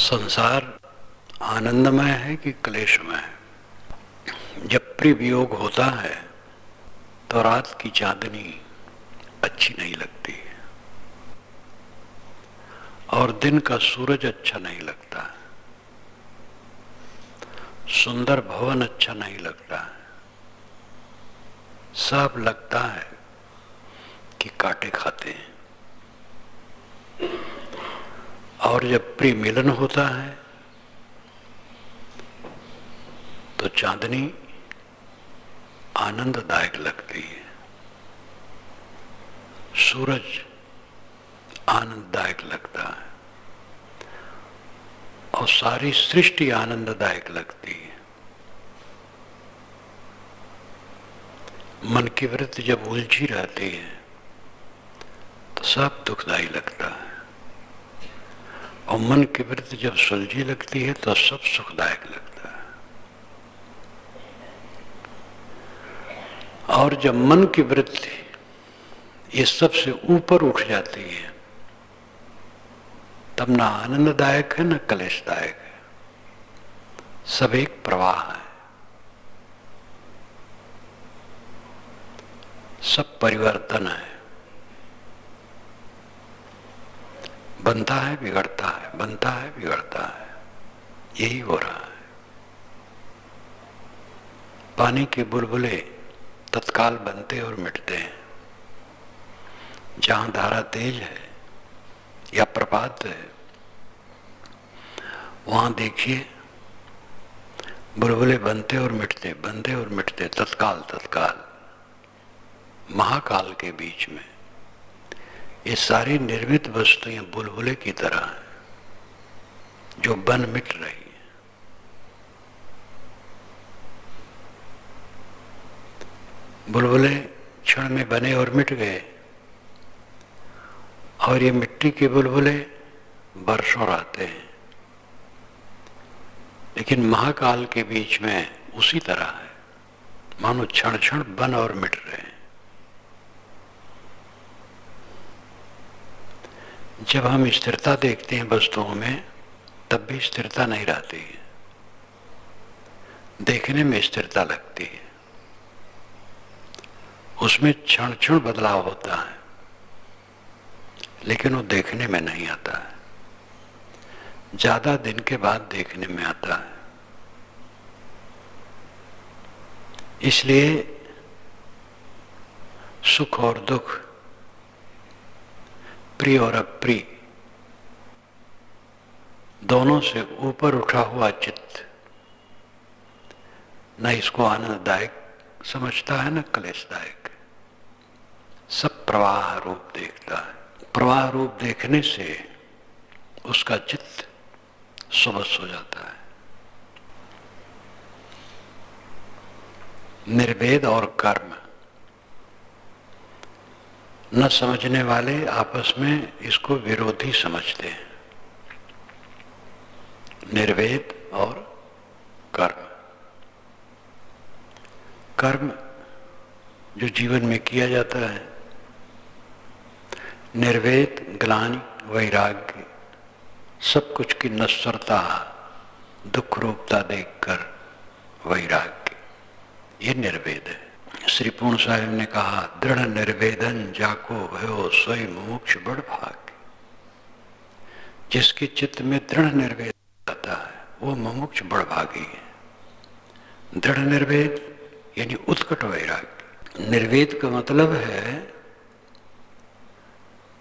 संसार आनंदमय है कि क्लेशमय है। जब प्रिय वियोग होता है तो रात की चांदनी अच्छी नहीं लगती और दिन का सूरज अच्छा नहीं लगता, सुंदर भवन अच्छा नहीं लगता, सब लगता है कि कांटे खाते हैं। और जब प्रिय मिलन होता है तो चांदनी आनंददायक लगती है, सूरज आनंददायक लगता है और सारी सृष्टि आनंददायक लगती है। मन की वृत्ति जब उलझी रहती है तो सब दुखदायी लगता है और मन की वृत्ति जब सुलझी लगती है तो सब सुखदायक लगता है। और जब मन की वृत्ति ये सबसे ऊपर उठ जाती है तब ना आनंददायक है ना क्लेशदायक है, सब एक प्रवाह है, सब परिवर्तन है, बनता है बिगड़ता है, बनता है बिगड़ता है, यही हो रहा है। पानी के बुलबुले तत्काल बनते और मिटते हैं। जहां धारा तेज है या प्रपात है वहां देखिए बुलबुले बनते और मिटते, बनते और मिटते, तत्काल तत्काल। महाकाल के बीच में ये सारी निर्मित वस्तुएं बुलबुले की तरह हैं जो बन मिट रही है। बुलबुले क्षण में बने और मिट गए और ये मिट्टी के बुलबुले वर्षों रहते हैं, लेकिन महाकाल के बीच में उसी तरह है, मानो क्षण क्षण बन और मिट रहे हैं। जब हम स्थिरता देखते हैं वस्तुओं में तब भी स्थिरता नहीं रहती है, देखने में स्थिरता लगती है, उसमें क्षण क्षण बदलाव होता है लेकिन वो देखने में नहीं आता है, ज्यादा दिन के बाद देखने में आता है। इसलिए सुख और दुख, प्रिय और अप्रिय, दोनों से ऊपर उठा हुआ चित्त न इसको आनंददायक समझता है न क्लेशदायक, सब प्रवाह रूप देखता है। प्रवाह रूप देखने से उसका चित्त सुबस हो जाता है। निर्वेद और कर्म न समझने वाले आपस में इसको विरोधी समझते हैं, निर्वेद और कर्म। कर्म जो जीवन में किया जाता है, निर्वेद ग्लानि वैराग्य, सब कुछ की नश्वरता दुख रूपता देखकर वैराग्य, ये निर्वेद है। श्री पूर्ण साहिब ने कहा, दृढ़ निर्वेदन जाको भयो सोई मोक्ष बड़ भाग्य। जिसके चित्त में दृढ़ निर्वेद आता है वो मुमुक्ष बड़ भागी है। दृढ़ निर्वेद यानी उत्कट वैराग्य। निर्वेद का मतलब है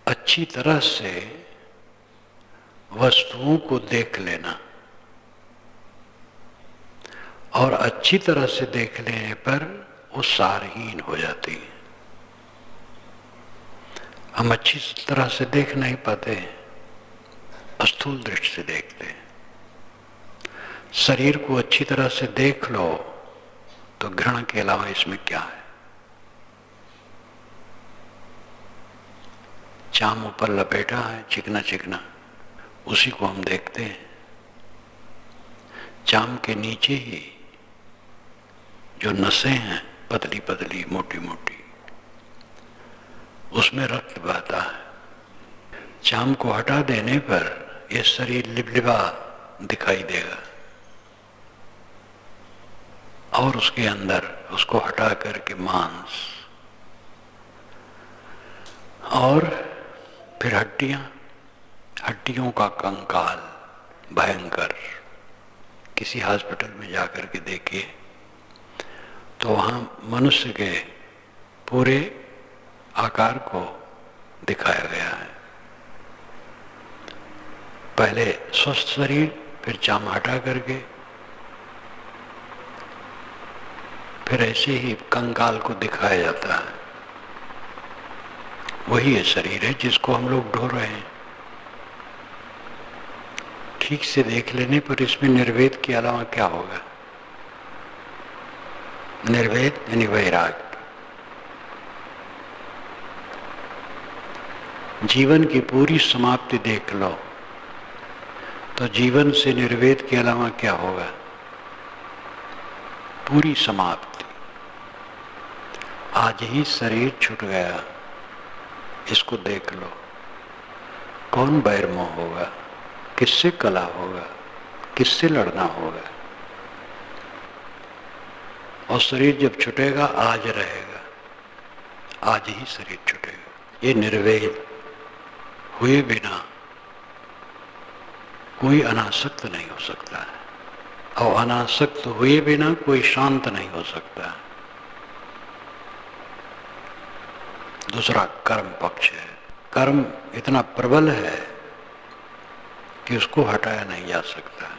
अच्छी तरह से वस्तुओं को देख लेना और अच्छी तरह से देख लेने पर वो सारहीन हो जाती है। हम अच्छी तरह से देख नहीं पाते, स्थूल दृष्टि से देखते हैं। शरीर को अच्छी तरह से देख लो तो घृणा के अलावा इसमें क्या है। चाम ऊपर लपेटा है चिकना चिकना, उसी को हम देखते हैं। चाम के नीचे ही जो नसें हैं पतली पतली मोटी मोटी, उसमें रक्त बहता है। चाम को हटा देने पर यह शरीर लिबलिबा दिखाई देगा और उसके अंदर उसको हटा करके मांस और फिर हड्डियों का कंकाल भयंकर। किसी हॉस्पिटल में जाकर के देखिए तो वहां मनुष्य के पूरे आकार को दिखाया गया है। पहले स्वस्थ शरीर, फिर चाम हटा करके, फिर ऐसे ही कंकाल को दिखाया जाता है। वही ये शरीर है जिसको हम लोग ढो रहे हैं। ठीक से देख लेने पर इसमें निर्वेद के अलावा क्या होगा? निर्वेद यानी वैराग्य। जीवन की पूरी समाप्ति देख लो तो जीवन से निर्वेद के अलावा क्या होगा? पूरी समाप्ति। आज ही शरीर छूट गया, इसको देख लो। कौन बैरमोह होगा? किससे कला होगा? किससे लड़ना होगा? और शरीर जब छूटेगा आज रहेगा, आज ही शरीर छूटेगा। ये निर्वेद हुए बिना कोई अनासक्त नहीं हो सकता है और अनासक्त हुए बिना कोई शांत नहीं हो सकता है। दूसरा कर्म पक्ष है। कर्म इतना प्रबल है कि उसको हटाया नहीं जा सकता।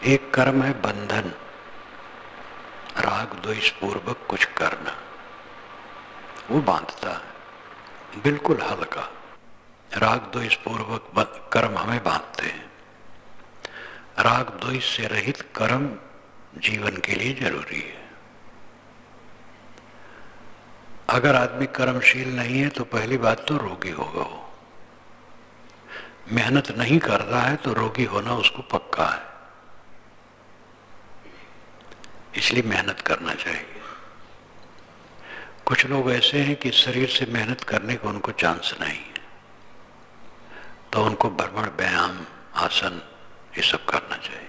एक कर्म है बंधन, राग द्वेष पूर्वक कुछ करना, वो बांधता है, बिल्कुल हल्का। राग द्वेष पूर्वक कर्म हमें बांधते हैं। राग द्वेष से रहित कर्म जीवन के लिए जरूरी है। अगर आदमी कर्मशील नहीं है तो पहली बात तो रोगी होगा। वो मेहनत नहीं कर रहा है तो रोगी होना उसको पक्का है। इसलिए मेहनत करना चाहिए। कुछ लोग ऐसे हैं कि शरीर से मेहनत करने को उनको चांस नहीं है, तो उनको भ्रमण, व्यायाम, आसन ये सब करना चाहिए।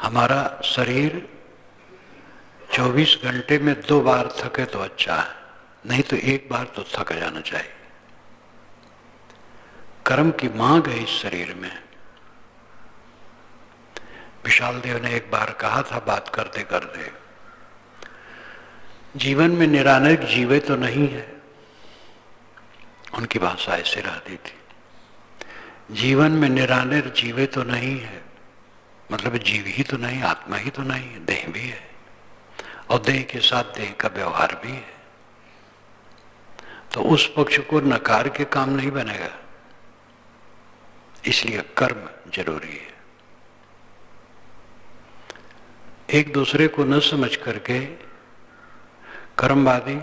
हमारा शरीर 24 घंटे में 2 बार थके तो अच्छा है, नहीं तो 1 बार तो थक जाना चाहिए। कर्म की मांग है इस शरीर में। विशाल देव ने एक बार कहा था बात करते करते, जीवन में निरानंद जीवे तो नहीं है। उनकी भाषा ऐसे रहती थी, जीवन में निरानंद जीवे तो नहीं है, मतलब जीव ही तो नहीं, आत्मा ही तो नहीं है, देह भी है और देह के साथ देह का व्यवहार भी है। तो उस पक्ष को नकार के काम नहीं बनेगा, इसलिए कर्म जरूरी है। एक दूसरे को न समझ करके कर्मवादी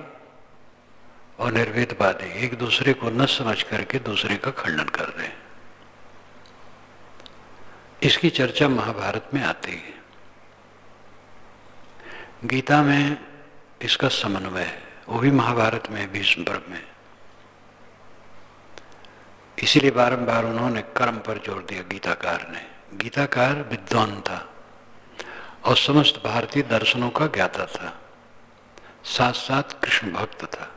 और निर्वेदवादी एक दूसरे को न समझ करके दूसरे का खंडन कर रहे हैं। इसकी चर्चा महाभारत में आती है। गीता में इसका समन्वय है, वो भी महाभारत में, भीष्म पर्व में। इसीलिए बारंबार उन्होंने कर्म पर जोर दिया गीताकार ने। गीताकार विद्वान था और समस्त भारतीय दर्शनों का ज्ञाता था, साथ साथ कृष्ण भक्त था।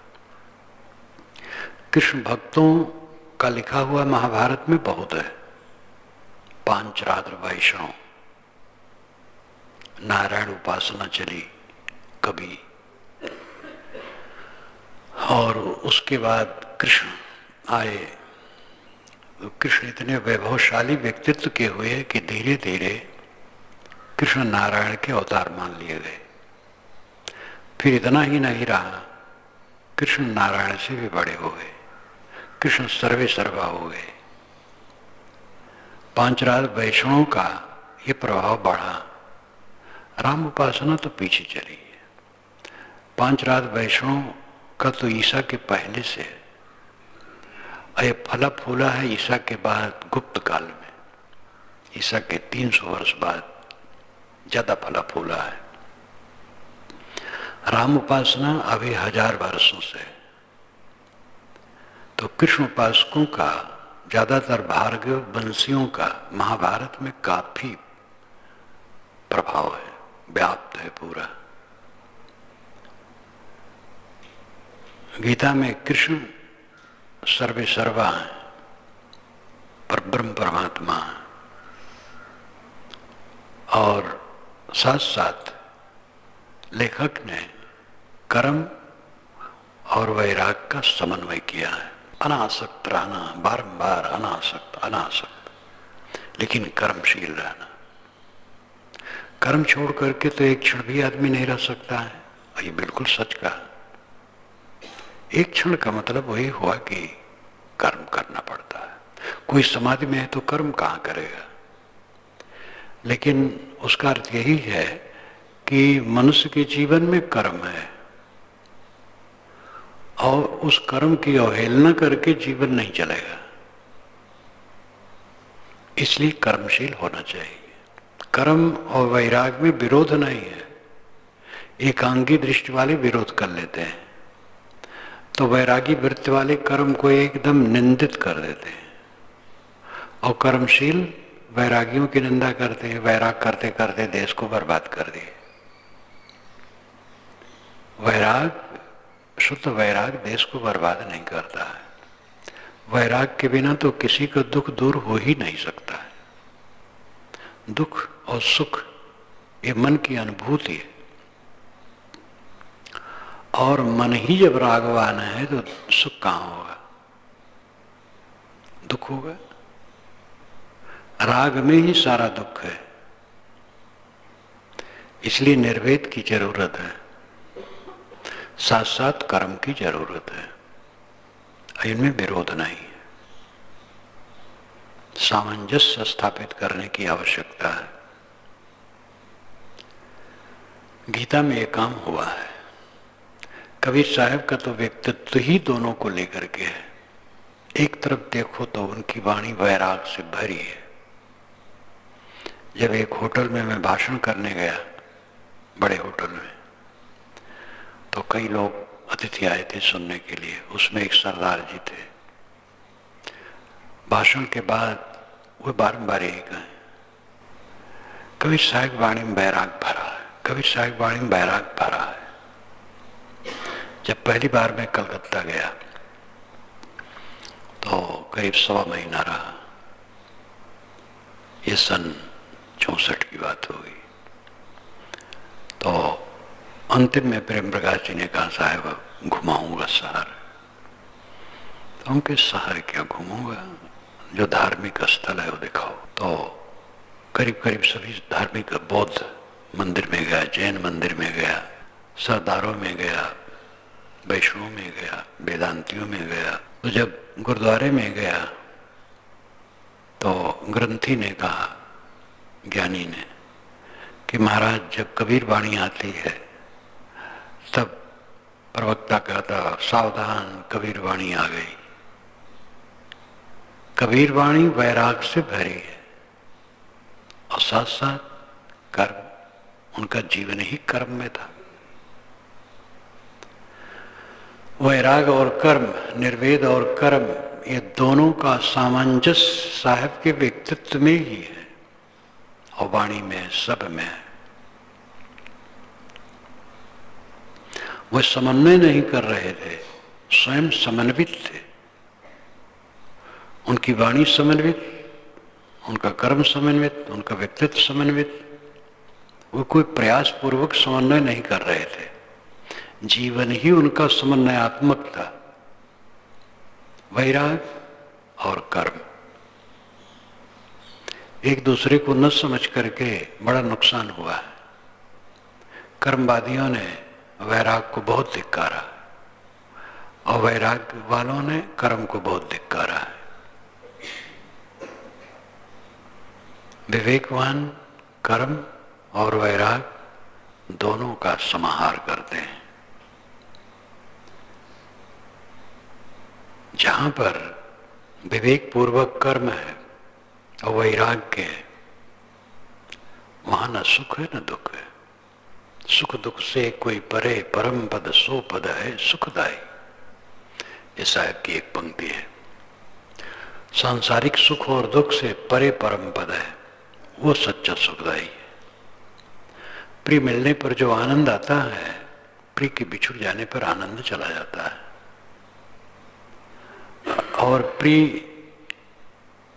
कृष्ण भक्तों का लिखा हुआ महाभारत में बहुत है। पांचरात्र वैष्णव, नारायण उपासना चली कभी, और उसके बाद कृष्ण आए। कृष्ण इतने वैभवशाली व्यक्तित्व के हुए कि धीरे धीरे कृष्ण नारायण के अवतार मान लिए गए। फिर इतना ही नहीं रहा, कृष्ण नारायण से भी बड़े हो गए, कृष्ण सर्वे सर्वा हो गए। पांचरात्र वैष्णवों का ये प्रभाव बढ़ा। राम उपासना तो पीछे चली है। पांचरात्र वैष्णव का तो ईसा के पहले से है, और ये फला फूला है ईसा के बाद गुप्त काल में। ईसा के 300 वर्ष बाद ज्यादा फला फूला है। राम उपासना अभी 1000 वर्षों से। तो कृष्ण उपासकों का ज्यादातर भार्गव वंशियों का महाभारत में काफी प्रभाव है, व्याप्त है पूरा। गीता में कृष्ण सर्वे सर्वा है, पर ब्रह्म परमात्मा है, और साथ साथ लेखक ने कर्म और वैराग का समन्वय किया है। अनासक्त रहना, बारंबार अनासक्त अनासक्त, लेकिन कर्मशील रहना। कर्म छोड़ करके तो एक क्षण भी आदमी नहीं रह सकता है, और ये बिल्कुल सच कहा। एक क्षण का मतलब वही हुआ कि कर्म करना पड़ता है। कोई समाधि में है तो कर्म कहाँ करेगा, लेकिन उसका अर्थ यही है कि मनुष्य के जीवन में कर्म है, और उस कर्म की अवहेलना करके जीवन नहीं चलेगा। इसलिए कर्मशील होना चाहिए। कर्म और वैराग में विरोध नहीं है। एकांगी दृष्टि वाले विरोध कर लेते हैं, तो वैरागी वृत्ति वाले कर्म को एकदम निंदित कर देते हैं, और कर्मशील वैरागियों की निंदा करते हैं। वैराग करते करते देश को बर्बाद कर दिए। वैराग, शुद्ध वैराग देश को बर्बाद नहीं करता है। वैराग के बिना तो किसी का दुख दूर हो ही नहीं सकता है। दुख और सुख ये मन की अनुभूति है, और मन ही जब रागवान है तो सुख कहां होगा, दुख होगा। राग में ही सारा दुख है। इसलिए निर्वेद की जरूरत है, साथ साथ कर्म की जरूरत है। इनमें विरोध नहीं है, सामंजस्य स्थापित करने की आवश्यकता है। गीता में यह काम हुआ है। कबीर साहब का तो व्यक्तित्व ही दोनों को लेकर के है। एक तरफ देखो तो उनकी वाणी वैराग से भरी है। जब एक होटल में मैं भाषण करने गया, बड़े होटल में, तो कई लोग अतिथि आए थे सुनने के लिए। उसमें एक सरदार जी थे। भाषण के बाद वो बारंबार यही कहे, कबीर साहब वाणी में बैराग भरा है, कबीर साहब वाणी में बैराग भरा है। जब पहली बार मैं कलकत्ता गया तो करीब 1.25 महीना रहा। ये सन 64 की बात होगी। तो अंतिम में प्रेम प्रकाश जी ने कहा, साहब घुमाऊंगा शहर। तो उनके शहर क्या घूमूंगा, जो धार्मिक स्थल है वो दिखाओ। तो करीब करीब सभी धार्मिक, बौद्ध मंदिर में गया, जैन मंदिर में गया, सरदारों में गया, वैष्णव में गया, वेदांतियों में गया। तो जब गुरुद्वारे में गया तो ग्रंथी ने कहा, ज्ञानी ने, कि महाराज जब कबीर वाणी आती है तब प्रवक्ता कहता, सावधान कबीर वाणी आ गई। कबीर वाणी वैराग से भरी है, और साथ साथ कर्म, उनका जीवन ही कर्म में था। वैराग और कर्म, निर्वेद और कर्म, ये दोनों का सामंजस्य साहब के व्यक्तित्व में ही है, और वाणी में, सब में है। वह समन्वय नहीं कर रहे थे, स्वयं समन्वित थे। उनकी वाणी समन्वित, उनका कर्म समन्वित, उनका व्यक्तित्व समन्वित। वो कोई प्रयास पूर्वक समन्वय नहीं कर रहे थे, जीवन ही उनका समन्वयात्मक था। वैराग और कर्म एक दूसरे को न समझ करके बड़ा नुकसान हुआ है। कर्मवादियों ने वैराग को बहुत धिक्कारा, और वैराग वालों ने कर्म को बहुत धिक्कारा है। विवेकवान कर्म और वैराग दोनों का समाहार करते हैं। जहां पर विवेक पूर्वक कर्म है और वैराग्य है, वहां न सुख है न दुख है। सुख दुख से कोई परे, परम पद सो पद है सुखदाई। ये साहब की एक पंक्ति है। सांसारिक सुख और दुख से परे परम पद है, वो सच्चा सुखदाई है। प्रिय मिलने पर जो आनंद आता है, प्रिय के बिछुड़ जाने पर आनंद चला जाता है। और प्रिय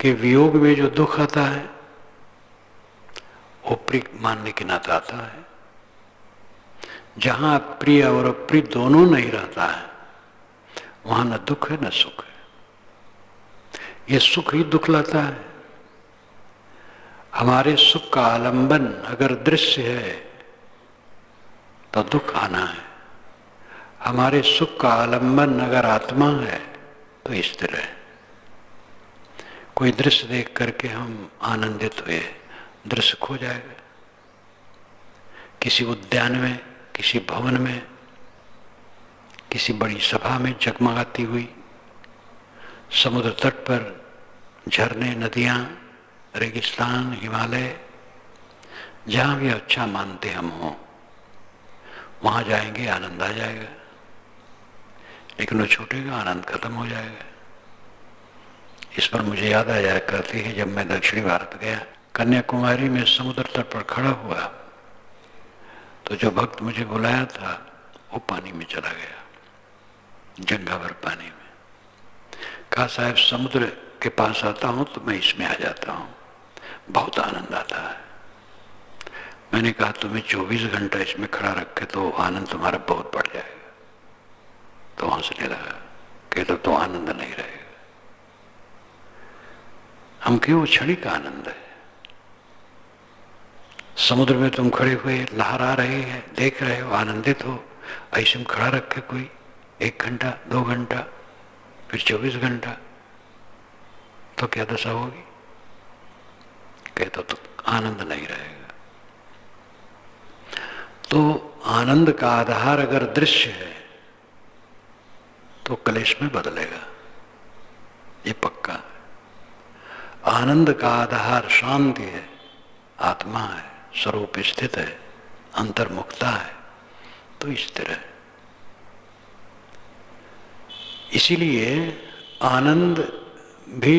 के वियोग में जो दुख आता है, वो प्रिय मानने के नाते आता है। जहां प्रिय और अप्रिय दोनों नहीं रहता है, वहां न दुख है न सुख है। ये सुख ही दुख लाता है। हमारे सुख का आलंबन अगर दृश्य है तो दुख आना है। हमारे सुख का आलंबन अगर आत्मा है तो स्थिर है। कोई दृश्य देख करके हम आनंदित हुए, दृश्य खो जाएगा। किसी उद्यान में, किसी भवन में, किसी बड़ी सभा में जगमगाती हुई, समुद्र तट पर झरने, नदियां, रेगिस्तान, हिमालय, जहां भी अच्छा मानते हम हों, वहां जाएंगे आनंद आ जाएगा। लेकिन वो छूटेगा, आनंद खत्म हो जाएगा। इस पर मुझे याद आ जाया करती है, जब मैं दक्षिणी भारत गया, कन्याकुमारी में समुद्र तट पर खड़ा हुआ तो जो भक्त मुझे बुलाया था वो पानी में चला गया, जंघाभर पानी में। कहा साहब समुद्र के पास आता हूं तो मैं इसमें आ जाता हूं, बहुत आनंद आता है। मैंने कहा तुम्हें 24 घंटा इसमें खड़ा रखे तो आनंद तुम्हारा बहुत बढ़ जाएगा। तो हंसने लगा, कहता तो आनंद नहीं रहेगा। हम क्यों, वो क्षणिक आनंद है। समुद्र में तुम खड़े हुए लहरा रहे हैं, देख रहे हो, आनंदित हो। ऐसे में खड़ा रखे कोई 1 घंटा 2 घंटा फिर 24 घंटा, तो क्या दशा होगी? कहता तो आनंद नहीं रहेगा। तो आनंद का आधार अगर दृश्य है तो क्लेश में बदलेगा, ये पक्का है। आनंद का आधार शांति है, आत्मा है, स्वरूप स्थित है, अंतर्मुखता है, तो स्थिर है। इसीलिए आनंद भी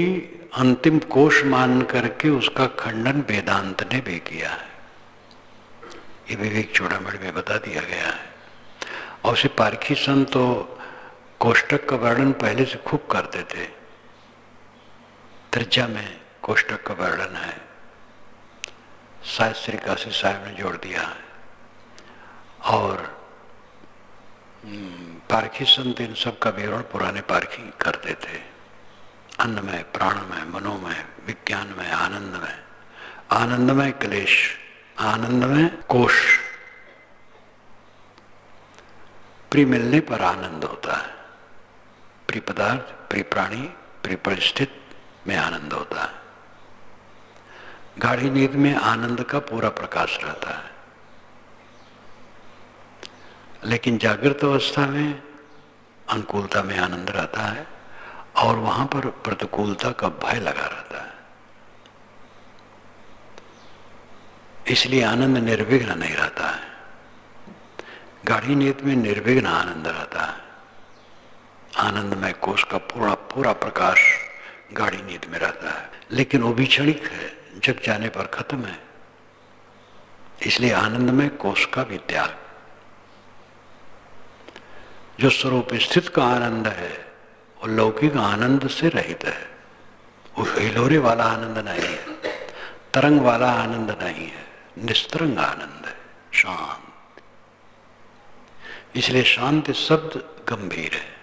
अंतिम कोश मान करके उसका खंडन वेदांत ने भी किया है। ये विवेक चूड़ामणि में बता दिया गया है। और उसे पारखी संत तो कोष्टक का वर्णन पहले से खूब करते थे। त्रिज्या में कोष्टक का वर्णन है, शायद श्री काशी साहब ने जोड़ दिया है। और पारखी संत इन सब का विवरण पुराने पारखी करते थे। अन्नमय, प्राणमय, मनोमय, विज्ञानमय, आनंदमय, आनंदमय क्लेश, आनंदमय कोश। प्रिय मिलने पर आनंद होता है, प्रिय पदार्थ, प्रिय प्राणी, प्रिय परिस्थिति में आनंद होता है। गाढ़ी नींद में आनंद का पूरा प्रकाश रहता है, लेकिन जागृत अवस्था में अनुकूलता में आनंद रहता है और वहां पर प्रतिकूलता का भय लगा रहता है। इसलिए आनंद निर्विघ्न नहीं रहता है। गाढ़ी नींद में निर्विघ्न आनंद रहता है। आनंदमय कोश का पूरा पूरा प्रकाश गाढ़ी नींद में रहता है, लेकिन वो भी क्षणिक है, जग जाने पर खत्म है। इसलिए आनंदमय कोश का भी त्याग। जो स्वरूप स्थित का आनंद है वो लौकिक आनंद से रहित है। वो हिलोरे वाला आनंद नहीं है, तरंग वाला आनंद नहीं है, निस्तरंग आनंद है, शांत। इसलिए शांति शब्द गंभीर है।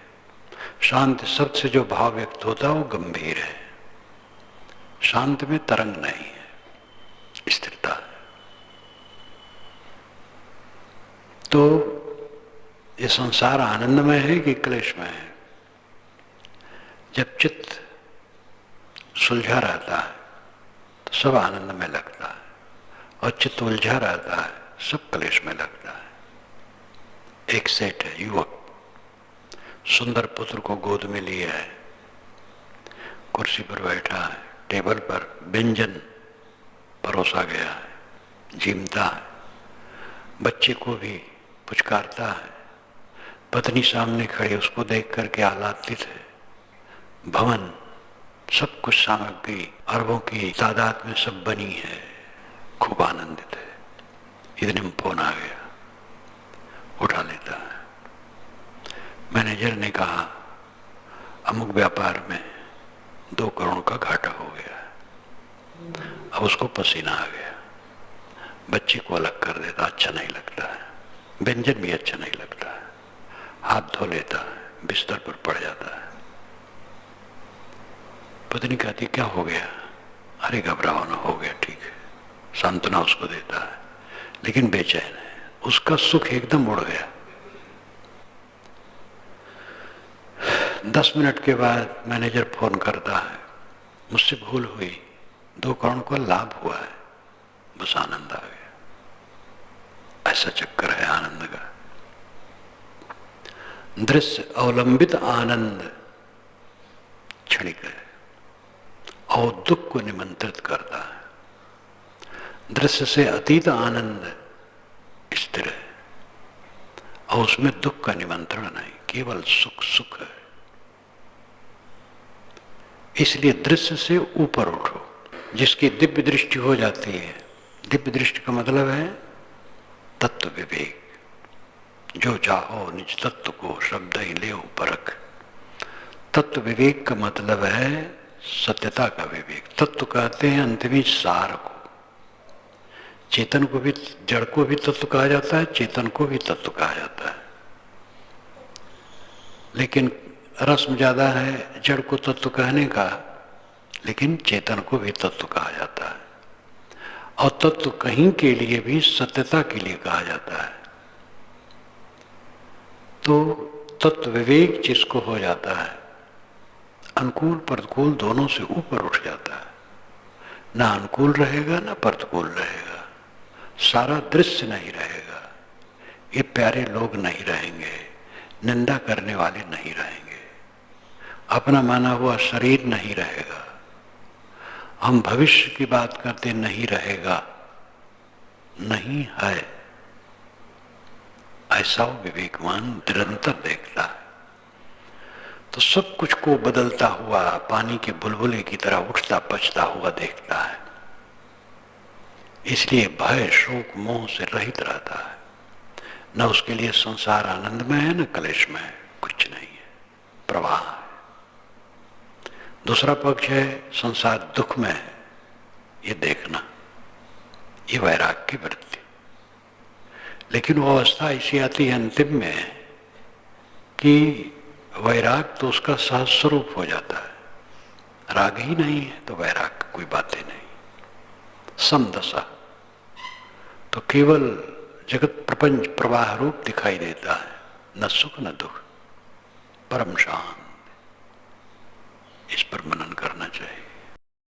शांति शब्द से जो भाव व्यक्त होता है वो गंभीर है। शांत में तरंग नहीं है, स्थिरता है। तो ये संसार आनंदमय है कि क्लेशमय है? जब चित्त सुलझा रहता है तो सब आनंद में लगता है, और चित्त उलझा रहता है सब क्लेश में लगता है। एक सेठ है, युवक, सुंदर पुत्र को गोद में लिया है, कुर्सी पर बैठा है, टेबल पर व्यंजन परोसा गया है, जीमता है, बच्चे को भी पुचकारता है। पत्नी सामने खड़ी उसको देख करके आह्लादित है। भवन सब कुछ सामग्री अरबों की तादाद में सब बनी है, खूब आनंदित है। इतने में फोन आ गया, उठा लेता है। मैनेजर ने कहा अमुक व्यापार में 2 करोड़ का घाटा हो गया। अब उसको पसीना आ गया, बच्ची को अलग कर देता, अच्छा नहीं लगता है, व्यंजन भी अच्छा नहीं लगता है, हाथ धो लेता है, बिस्तर पर पड़ जाता है। पत्नी कहती क्या हो गया? अरे घबराओ ना, हो गया ठीक है, सांत्वना उसको देता है, लेकिन बेचैन है, उसका सुख एकदम उड़ गया। 10 मिनट के बाद मैनेजर फोन करता है, मुझसे भूल हुई, 2 करोड़ का लाभ हुआ है। बस आनंद आ गया। ऐसा चक्कर है आनंद का। दृश्य अवलंबित आनंद क्षणिक है और दुख को निमंत्रित करता है। दृश्य से अतीत आनंद स्थिर है और उसमें दुख का निमंत्रण नहीं, केवल सुख सुख है। इसलिए दृश्य से ऊपर उठो। जिसकी दिव्य दृष्टि हो जाती है, दिव्य दृष्टि का मतलब है तत्व विवेक। जो चाहो निज तत्व को शब्द ही ले परख। तत्व विवेक का मतलब है सत्यता का विवेक। तत्व कहते हैं अंतिमी सार को। चेतन को भी, जड़ को भी तत्व कहा जाता है, चेतन को भी तत्व कहा जाता है, लेकिन रस्म ज्यादा है जड़ को तत्व कहने का, लेकिन चेतन को भी तत्व कहा जाता है। और तत्व कहीं के लिए भी सत्यता के लिए कहा जाता है। तो तत्व विवेक जिसको हो जाता है, अनुकूल प्रतिकूल दोनों से ऊपर उठ जाता है। ना अनुकूल रहेगा ना प्रतिकूल रहेगा, सारा दृश्य नहीं रहेगा, ये प्यारे लोग नहीं रहेंगे, निंदा करने वाले नहीं रहेंगे, अपना माना हुआ शरीर नहीं रहेगा, हम भविष्य की बात करते नहीं रहेगा, नहीं है। ऐसा विवेकवान निरंतर देखता है। तो सब कुछ को बदलता हुआ पानी के बुलबुले की तरह उठता पचता हुआ देखता है। इसलिए भय शोक मोह से रहित रहता है। न उसके लिए संसार आनंद में है, न कलेश में है, कुछ नहीं है, प्रवाह है। दूसरा पक्ष है संसार दुख में है, ये देखना, ये वैराग की वृत्ति। लेकिन वो अवस्था ऐसी आती है अंतिम में कि वैराग तो उसका सहज स्वरूप हो जाता है। राग ही नहीं है तो वैराग की कोई बातें नहीं। समदशा तो केवल जगत प्रपंच प्रवाह रूप दिखाई देता है, न सुख न दुख, परम शांत।